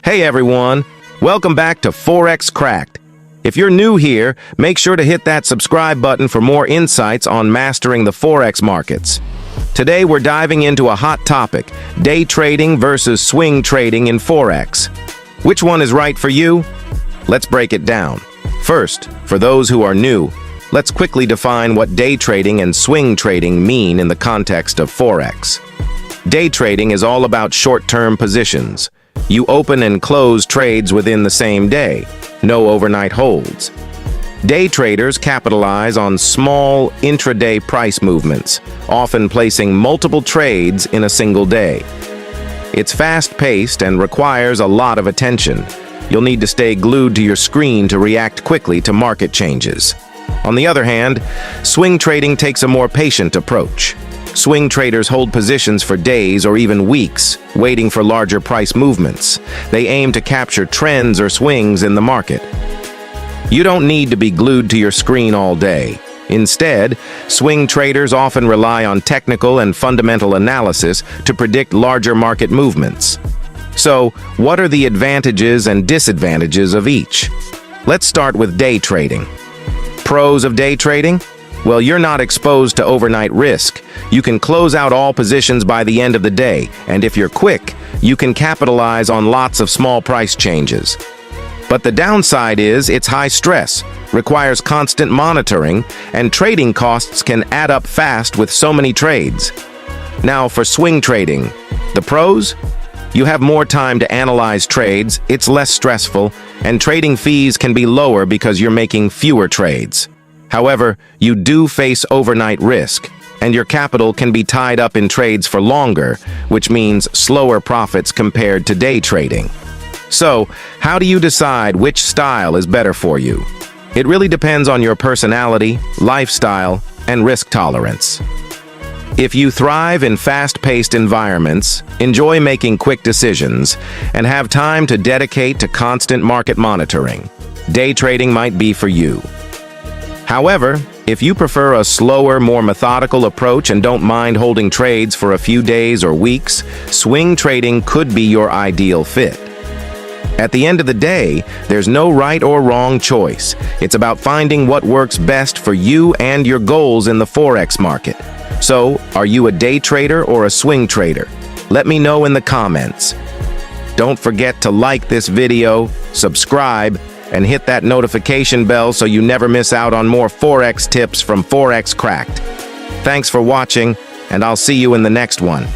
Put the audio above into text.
Hey everyone, welcome back to Forex Cracked. If you're new here, make sure to hit that subscribe button for more insights on mastering the Forex markets. Today we're diving into a hot topic, day trading versus swing trading in Forex. Which one is right for you? Let's break it down. First, for those who are new, let's quickly define what day trading and swing trading mean in the context of Forex. Day trading is all about short-term positions. You open and close trades within the same day, no overnight holds. Day traders capitalize on small intraday price movements, often placing multiple trades in a single day. It's fast-paced and requires a lot of attention. You'll need to stay glued to your screen to react quickly to market changes. On the other hand, swing trading takes a more patient approach. Swing traders hold positions for days or even weeks, waiting for larger price movements. They aim to capture trends or swings in the market. You don't need to be glued to your screen all day. Instead, swing traders often rely on technical and fundamental analysis to predict larger market movements. So, what are the advantages and disadvantages of each? Let's start with day trading. Pros of day trading? Well, you're not exposed to overnight risk. You can close out all positions by the end of the day, and if you're quick, you can capitalize on lots of small price changes. But the downside is it's high stress, requires constant monitoring, and trading costs can add up fast with so many trades. Now for swing trading, the pros? You have more time to analyze trades, it's less stressful, and trading fees can be lower because you're making fewer trades. However, you do face overnight risk, and your capital can be tied up in trades for longer, which means slower profits compared to day trading. So, how do you decide which style is better for you? It really depends on your personality, lifestyle, and risk tolerance. If you thrive in fast-paced environments, enjoy making quick decisions, and have time to dedicate to constant market monitoring, day trading might be for you. However, if you prefer a slower, more methodical approach and don't mind holding trades for a few days or weeks, swing trading could be your ideal fit. At the end of the day, there's no right or wrong choice. It's about finding what works best for you and your goals in the Forex market. So, are you a day trader or a swing trader? Let me know in the comments. Don't forget to like this video, subscribe, and hit that notification bell so you never miss out on more Forex tips from Forex Cracked. Thanks for watching, and I'll see you in the next one.